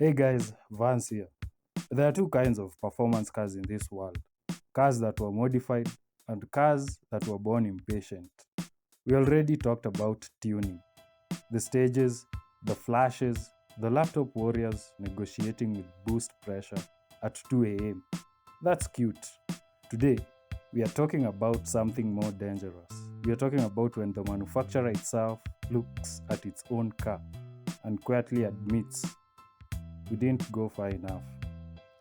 Hey guys, Vance here. There are two kinds of performance cars in this world: cars that were modified and cars that were born impatient. We already talked about tuning, the stages, the flashes, the laptop warriors negotiating with boost pressure at 2 a.m. That's cute. Today, we are talking about something more dangerous. We are talking about when the manufacturer itself looks at its own car and quietly admits we didn't go far enough.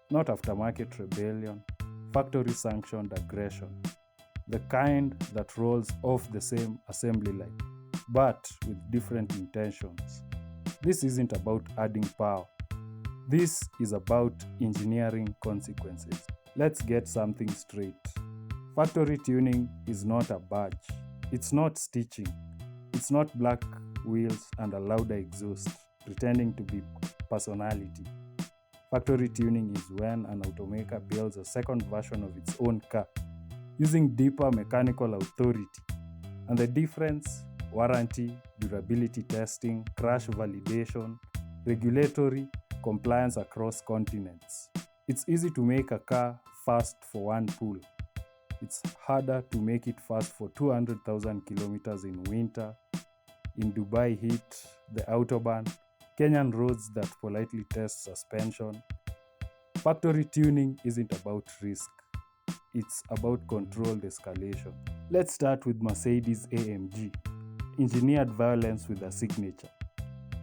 Not aftermarket rebellion, factory sanctioned aggression, the kind that rolls off the same assembly line, but with different intentions. This isn't about adding power, this is about engineering consequences. Let's get something straight. Factory tuning is not a badge, it's not stitching, it's not black wheels and a louder exhaust pretending to be personality. Factory tuning is when an automaker builds a second version of its own car using deeper mechanical authority. And the difference: warranty, durability testing, crash validation, regulatory compliance across continents. It's easy to make a car fast for one pull. It's harder to make it fast for 200,000 kilometers in winter, in Dubai heat, the Autobahn, Kenyan roads that politely test suspension. Factory tuning isn't about risk, it's about controlled escalation. Let's start with Mercedes-AMG, engineered violence with a signature.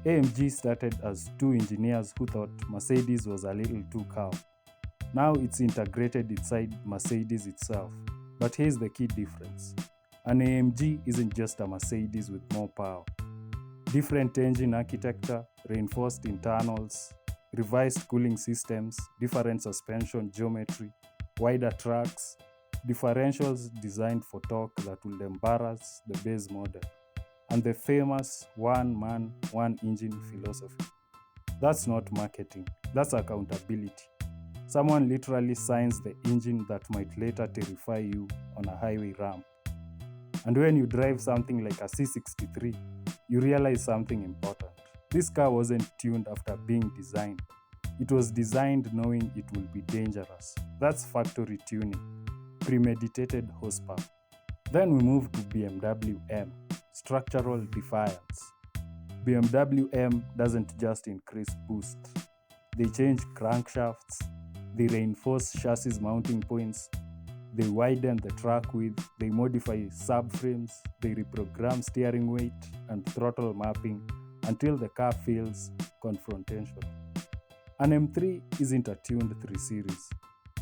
AMG started as two engineers who thought Mercedes was a little too calm. Now it's integrated inside Mercedes itself. But here's the key difference: an AMG isn't just a Mercedes with more power. Different engine architecture, reinforced internals, revised cooling systems, different suspension geometry, wider tracks, differentials designed for torque that will embarrass the base model, and the famous one man, one engine philosophy. That's not marketing, that's accountability. Someone literally signs the engine that might later terrify you on a highway ramp. And when you drive something like a C63, you realize something important. This car wasn't tuned after being designed. It was designed knowing it will be dangerous. That's factory tuning, premeditated horsepower. Then we move to BMW M, structural defiance. BMW M doesn't just increase boost. They change crankshafts, they reinforce chassis mounting points, they widen the track width, they modify subframes, they reprogram steering weight and throttle mapping until the car feels confrontational. An M3 isn't a tuned 3 Series.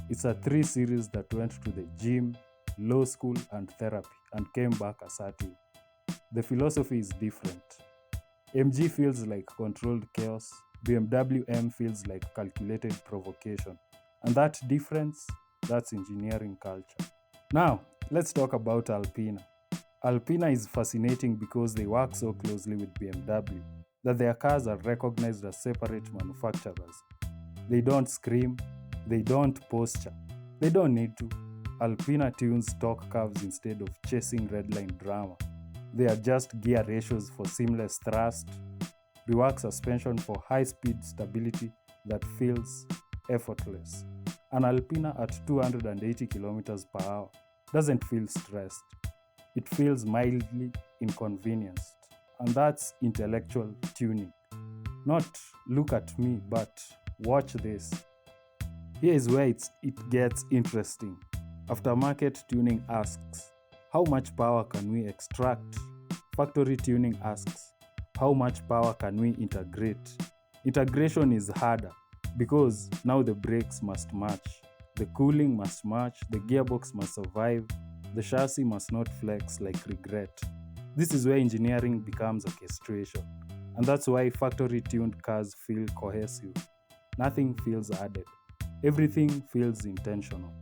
It's a 3 Series that went to the gym, law school, and therapy and came back assertive. The philosophy is different. MG feels like controlled chaos, BMW M feels like calculated provocation. And that difference, that's engineering culture. Now, let's talk about Alpina. Alpina is fascinating because they work so closely with BMW that their cars are recognized as separate manufacturers. They don't scream, they don't posture, they don't need to. Alpina tunes torque curves instead of chasing redline drama. They adjust gear ratios for seamless thrust, rework suspension for high speed stability that feels effortless. An Alpina at 280 kilometers per hour doesn't feel stressed, it feels mildly inconvenienced. And that's intellectual tuning. Not look at me, but watch this. Here is where it gets interesting. Aftermarket tuning asks, how much power can we extract? Factory tuning asks, how much power can we integrate? Integration is harder because now the brakes must match, the cooling must match, the gearbox must survive, the chassis must not flex like regret. This is where engineering becomes orchestration, and that's why factory tuned cars feel cohesive. Nothing feels added, everything feels intentional.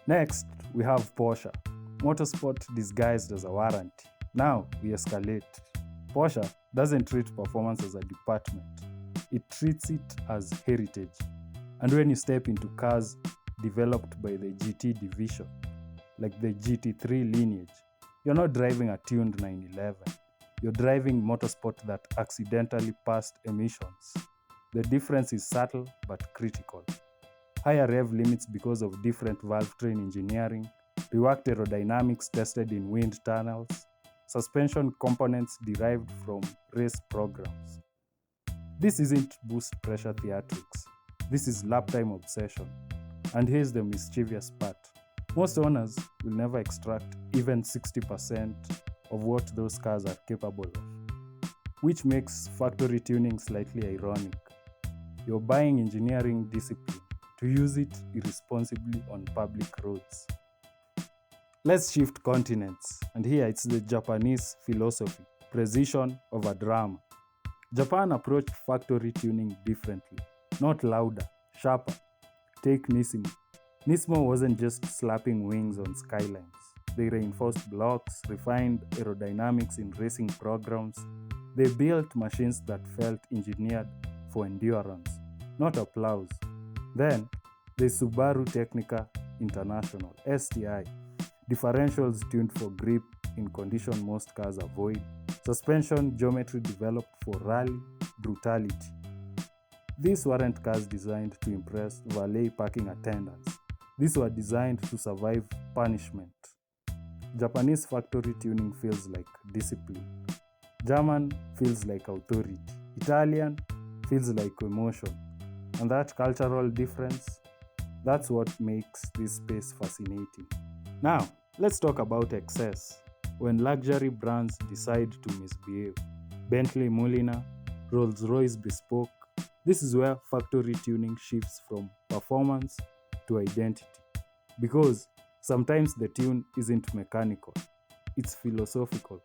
Next, we have Porsche, Motorsport disguised as a warranty. Now we escalate. Porsche doesn't treat performance as a department, it treats it as heritage. And when you step into cars developed by the GT division, like the GT3 lineage, you're not driving a tuned 911. You're driving motorsport that accidentally passed emissions. The difference is subtle but critical. Higher rev limits because of different valve train engineering, reworked aerodynamics tested in wind tunnels, suspension components derived from race programs. This isn't boost pressure theatrics. This is lap time obsession. And here's the mischievous part. Most owners will never extract even 60% of what those cars are capable of, which makes factory tuning slightly ironic. You're buying engineering discipline to use it irresponsibly on public roads. Let's shift continents, and here it's the Japanese philosophy, precision over drama. Japan approached factory tuning differently, not louder, sharper. Take Nismo. Nismo wasn't just slapping wings on skylines. They reinforced blocks, refined aerodynamics in racing programs. They built machines that felt engineered for endurance, not applause. Then, there's Subaru Technica International, STI. Differentials tuned for grip in condition most cars avoid. Suspension geometry developed for rally brutality. These weren't cars designed to impress valet parking attendants. These were designed to survive punishment. Japanese factory tuning feels like discipline. German feels like authority. Italian feels like emotion. And that cultural difference, that's what makes this space fascinating. Now, let's talk about excess. When luxury brands decide to misbehave, Bentley Mulliner, Rolls-Royce bespoke, this is where factory tuning shifts from performance to identity. Because sometimes the tune isn't mechanical, it's philosophical.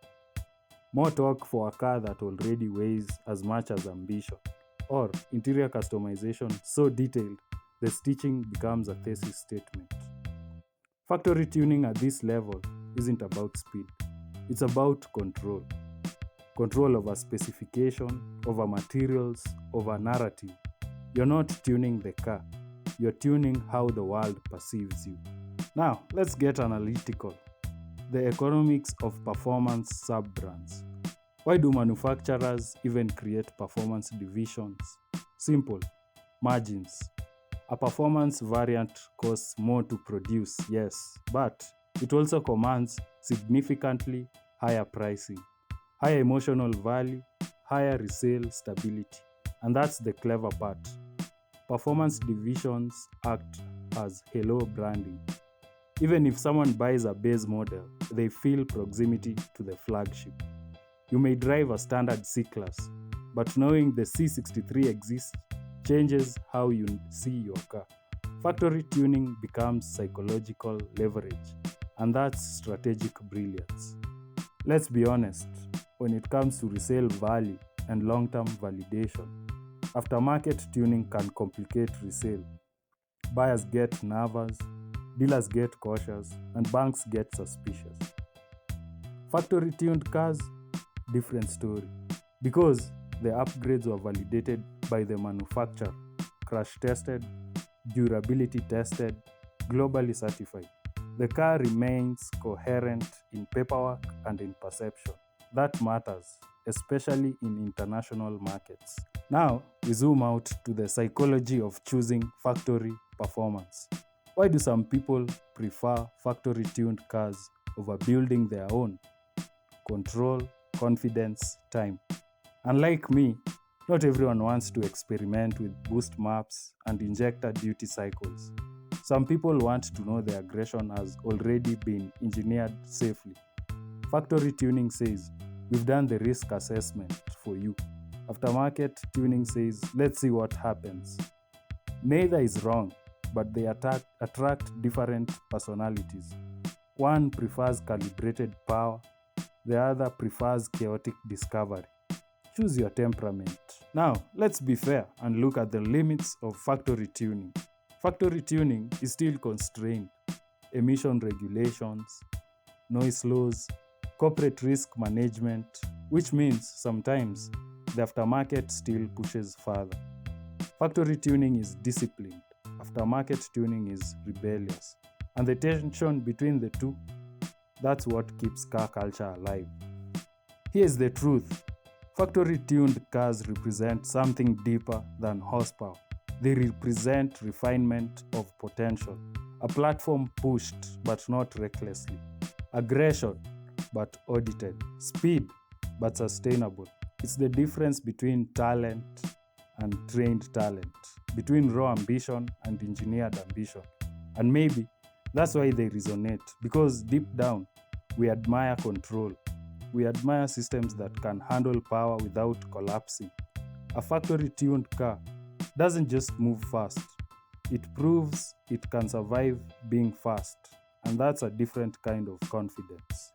More torque for a car that already weighs as much as ambition. Or interior customization so detailed, the stitching becomes a thesis statement. Factory tuning at this level isn't about speed, it's about control. Control over specification, over materials, over narrative. You're not tuning the car, you're tuning how the world perceives you. Now, let's get analytical. The economics of performance sub-brands. Why do manufacturers even create performance divisions? Simple. Margins. A performance variant costs more to produce, yes, but it also commands significantly higher pricing, higher emotional value, higher resale stability. And that's the clever part. Performance divisions act as halo branding. Even if someone buys a base model, they feel proximity to the flagship. You may drive a standard C-Class, but knowing the C63 exists changes how you see your car. Factory tuning becomes psychological leverage, and that's strategic brilliance. Let's be honest, when it comes to resale value and long-term validation, aftermarket tuning can complicate resale. Buyers get nervous, dealers get cautious, and banks get suspicious. Factory tuned cars, different story. Because the upgrades were validated by the manufacturer, crash tested, durability tested, globally certified. The car remains coherent in paperwork and in perception. That matters, especially in international markets. Now, we zoom out to the psychology of choosing factory performance. Why do some people prefer factory tuned cars over building their own? Control, confidence, time. Unlike me, not everyone wants to experiment with boost maps and injector duty cycles. Some people want to know the aggression has already been engineered safely. Factory tuning says, we've done the risk assessment for you. Aftermarket tuning says, let's see what happens. Neither is wrong, but they attract different personalities. One prefers calibrated power, the other prefers chaotic discovery. Choose your temperament. Now, let's be fair and look at the limits of factory tuning. Factory tuning is still constrained. Emission regulations, noise laws, corporate risk management, which means sometimes the aftermarket still pushes further. Factory tuning is disciplined. Aftermarket tuning is rebellious. And the tension between the two, that's what keeps car culture alive. Here's the truth. Factory tuned cars represent something deeper than horsepower. They represent refinement of potential, a platform pushed but not recklessly, aggression but audited, speed but sustainable. It's the difference between talent and trained talent, between raw ambition and engineered ambition. And maybe that's why they resonate, because deep down, we admire control. We admire systems that can handle power without collapsing. A factory tuned car doesn't just move fast, it proves it can survive being fast. And that's a different kind of confidence.